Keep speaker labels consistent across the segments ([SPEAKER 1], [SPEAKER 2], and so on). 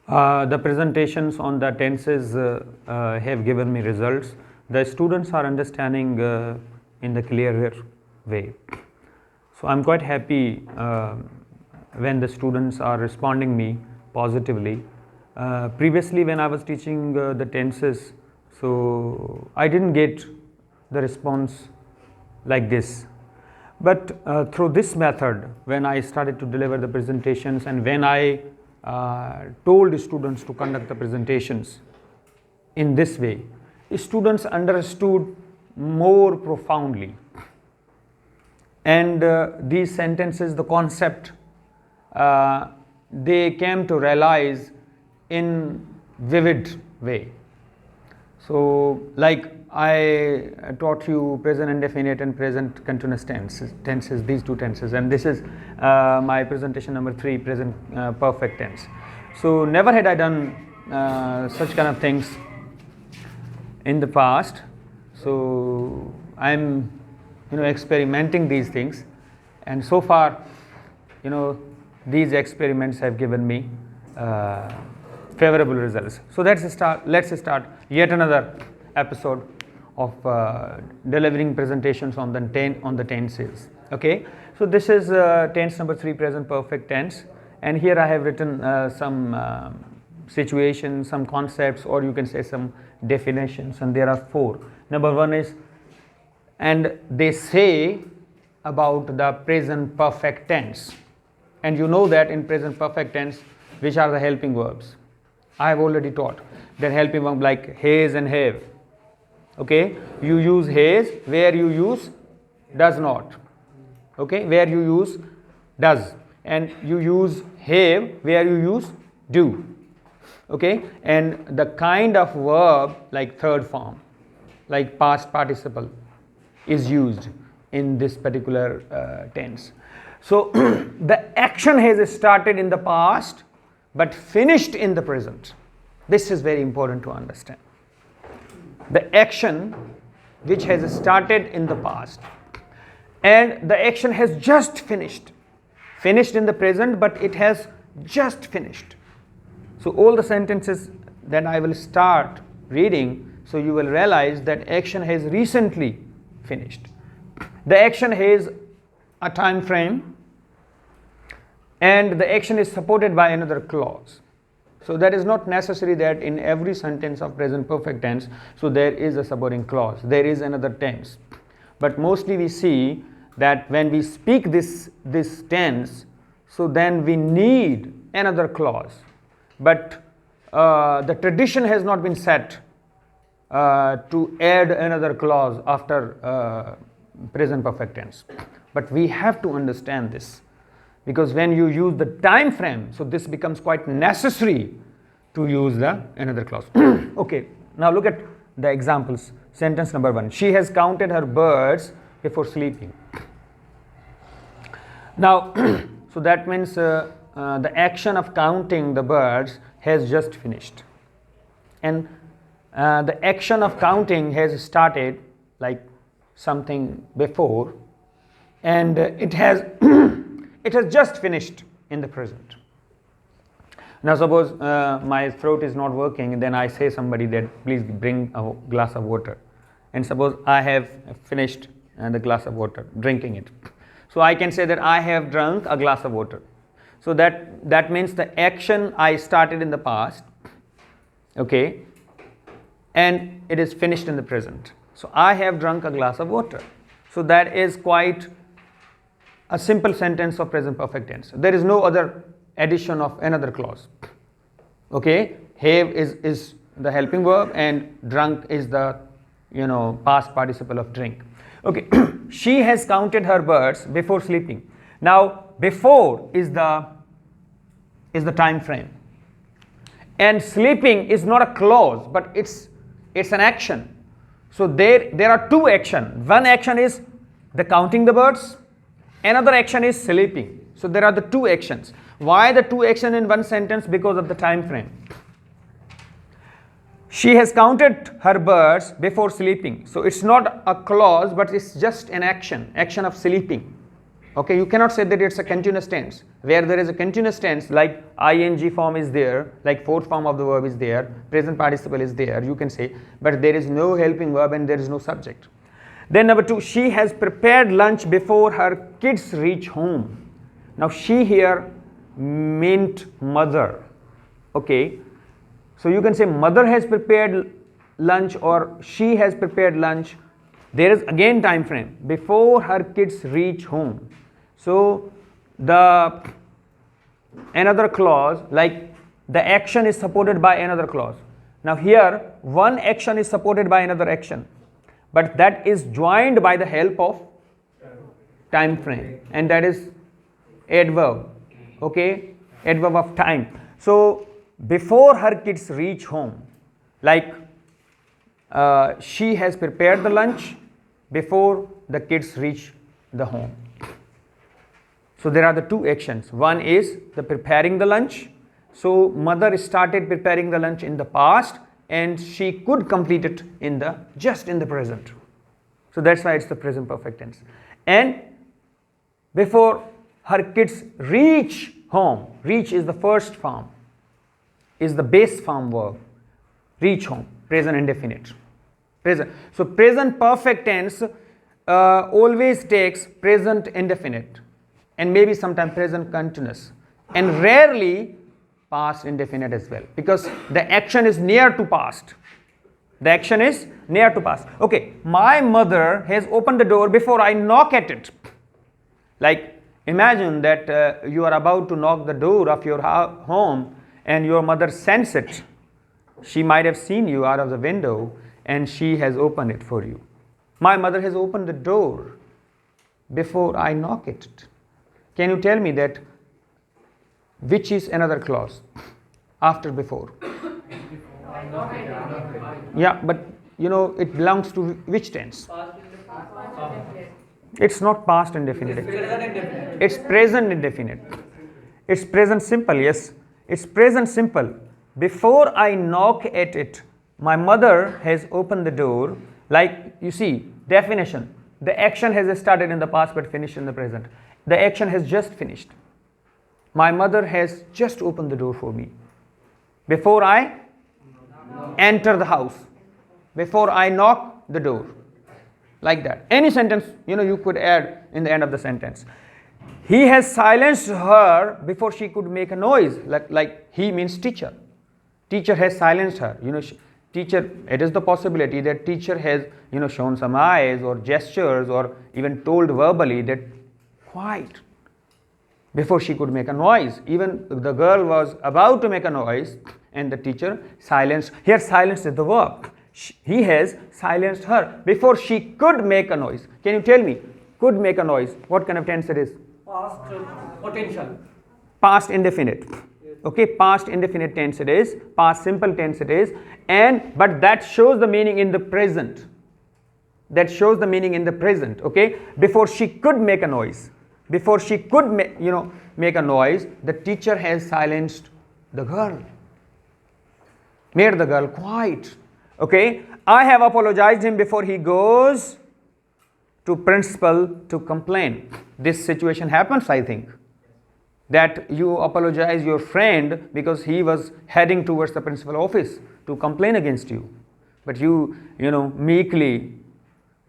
[SPEAKER 1] The presentations on the tenses have given me results. The students are understanding in the clearer way. So I'm quite happy when the students are responding me positively. Previously when I was teaching the tenses, so I didn't get the response like this. But through this method, when I started to deliver the presentations and when I told students to conduct the presentations in this way, students understood more profoundly. And these sentences, the concept, they came to realize in vivid way. So like I taught you present indefinite and present continuous tenses, these two tenses, and this is my presentation number 3, present perfect tense. So never had I done such kind of things in the past. So I'm experimenting these things, and so far these experiments have given me favorable results. So let's start yet another episode of delivering presentations on the tenses. Okay, so this is tense number 3, present perfect tense, and here I have written some situations, some concepts, or you can say some definitions, and there are 4. Number 1 is, and they say about the present perfect tense, and you know that in present perfect tense which are the helping verbs. I have already taught that helping verb like has and have. Okay, you use has where you use does not. Okay, where you use does, and you use have where you use do. Okay, and the kind of verb like third form, like past participle, is used in this particular tense. So the action has started in the past but finished in the present. This is very important to understand. The action which has started in the past and the action has just finished in the present, but it has just finished. So all the sentences that I will start reading, so you will realize that action has recently finished. The action has a time frame and the action is supported by another clause. So that is not necessary that in every sentence of present perfect tense, so there is a supporting clause, there is another tense. But mostly we see that when we speak this tense, so then we need another clause. But the tradition has not been set to add another clause after present perfect tense. But we have to understand this, because when you use the time frame, so this becomes quite necessary to use the another clause. Okay, now look at the examples. Sentence number 1, she has counted her birds before sleeping. Now so that means the action of counting the birds has just finished, and the action of counting has started like something before, and it has it has just finished in the present. Now suppose my throat is not working, then I say somebody that please bring a glass of water, and suppose I have finished the glass of water, drinking it. So I can say that I have drunk a glass of water. So that means the action I started in the past, okay, and it is finished in the present. So I have drunk a glass of water. So that is quite a simple sentence of present perfect tense. There is no other addition of another clause. Okay, have is the helping verb and drunk is the past participle of drink. Okay, she has counted her birds before sleeping. Now before is the time frame, and sleeping is not a clause, but it's an action. So there are 2 actions. One action is the counting the birds, another action is sleeping. So there are the 2 actions. Why the 2 actions in one sentence? Because of the time frame. She has counted her birds before sleeping. So it's not a clause, but it's just an action of sleeping. Okay, you cannot say that it's a continuous tense. Where there is a continuous tense, like ing form is there, like fourth form of the verb is there, present participle is there, you can say, but there is no helping verb and there is no subject. Then number 2, she has prepared lunch before her kids reach home. Now she here meant mother. Okay, so you can say mother has prepared lunch or she has prepared lunch. There is again time frame, before her kids reach home. So the another clause, like the action is supported by another clause. Now here one action is supported by another action, but that is joined by the help of time frame, and that is adverb. Okay, adverb of time. So before her kids reach home, like she has prepared the lunch before the kids reach the home. So there are the two actions. One is the preparing the lunch. So mother started preparing the lunch in the past and she could complete it in the just in the present. So that's why it's the present perfect tense. And before her kids reach home, reach is the first form, is the base form verb. Reach home, present indefinite. Present. So present perfect tense always takes present indefinite and maybe sometimes present continuous and rarely past indefinite as well, because the action is near to past. The action is near to past. Okay, my mother has opened the door before I knock at it. Like imagine that you are about to knock the door of your home and your mother senses it. She might have seen you out of the window and she has opened it for you. My mother has opened the door before I knock it. Can you tell me that which is another clause after before? Yeah, but you know it belongs to which tense? It's not past indefinite. It's present indefinite. It's present simple, yes. It's present simple. Before I knock at it, my mother has opened the door. Like you see, definition. The action has started in the past but finished in the present. The action has just finished. My mother has just opened the door for me. Before I enter the house. Before I knock the door. Like that. Any sentence, you could add in the end of the sentence. He has silenced her before she could make a noise. Like he means teacher. Teacher has silenced her. Teacher, it is the possibility that teacher has, shown some eyes or gestures or even told verbally that quiet before she could make a noise. Even the girl was about to make a noise and the teacher silenced. Here silence is the verb. He has silenced her before she could make a noise. Can you tell me, could make a noise, what kind of tense it is?
[SPEAKER 2] Past potential.
[SPEAKER 1] Past indefinite. Okay, past indefinite tense it is, past simple tense it is, but that shows the meaning in the present. That shows the meaning in the present. Okay, before she could make a noise, before she could make a noise, the teacher has silenced the girl, made the girl quiet. Okay, I have apologized him before he goes to principal to complain. This situation happens, I think, that you apologize your friend because he was heading towards the principal office to complain against you, but you meekly,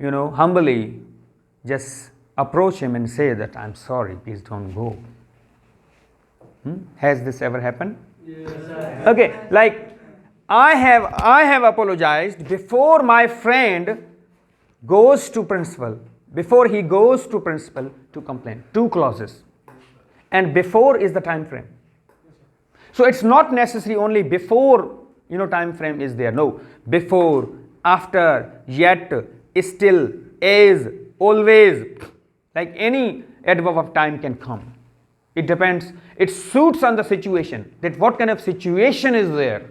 [SPEAKER 1] humbly just approach him and say that I'm sorry, please don't go. Has this ever happened?
[SPEAKER 2] Yes.
[SPEAKER 1] Okay, like I have apologized before my friend goes to principal, before he goes to principal to complain. Two clauses. And before is the time frame. So it's not necessary only before, time frame is there. No, before, after, yet, still, is, always, like any adverb of time can come. It depends. It suits on the situation, that what kind of situation is there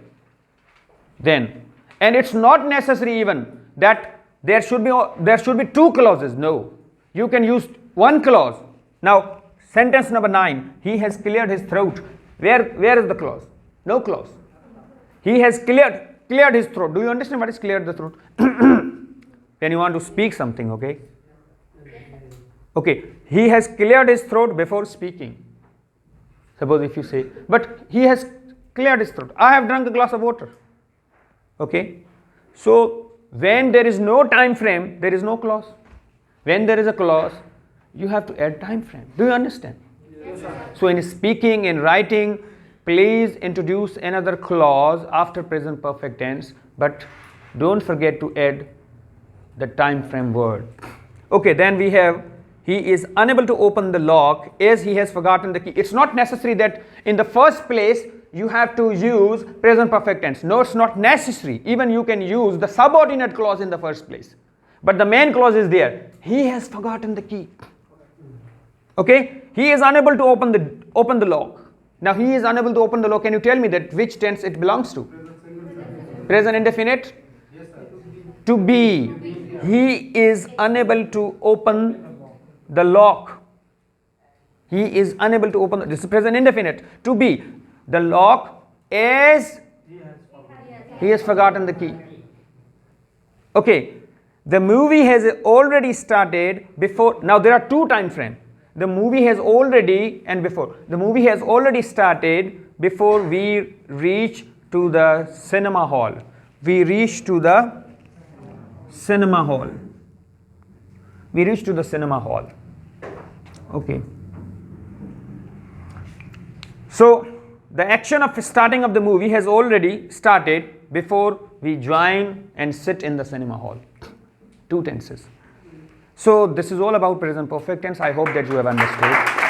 [SPEAKER 1] then. And it's not necessary even that there should be two clauses. No, you can use one clause. Now sentence number 9, he has cleared his throat. Where is the clause? No clause. He has cleared his throat. Do you understand what is cleared the throat? When you want to speak something, okay? Okay, He has cleared his throat before speaking. Suppose if you say, but he has cleared his throat. I have drunk a glass of water. Okay. So when there is no time frame, there is no clause. When there is a clause, you have to add time frame. Do you understand?
[SPEAKER 2] Yes, sir.
[SPEAKER 1] So in speaking, in writing, please introduce another clause after present perfect tense, but don't forget to add the time frame word. Okay, then we have, he is unable to open the lock as he has forgotten the key. It's not necessary that in the first place you have to use present perfect tense. No, it's not necessary. Even you can use the subordinate clause in the first place. But the main clause is there. He has forgotten the key. Okay, he is unable to open the lock. Now he is unable to open the lock. Can you tell me that which tense it belongs to? Present indefinite?
[SPEAKER 3] Yes, sir.
[SPEAKER 1] To be. He is unable to open the lock. He is unable to open. This is present indefinite. To be. The lock is. He has forgotten the key. Okay. The movie has already started before. Now there are two time frames. The movie has already and before. The movie has already started before we reach to the cinema hall. We reach to the cinema hall. We reach to the cinema hall. Okay. So the action of starting of the movie has already started before we join and sit in the cinema hall. Two tenses. So this is all about present perfect tense. I hope that you have understood.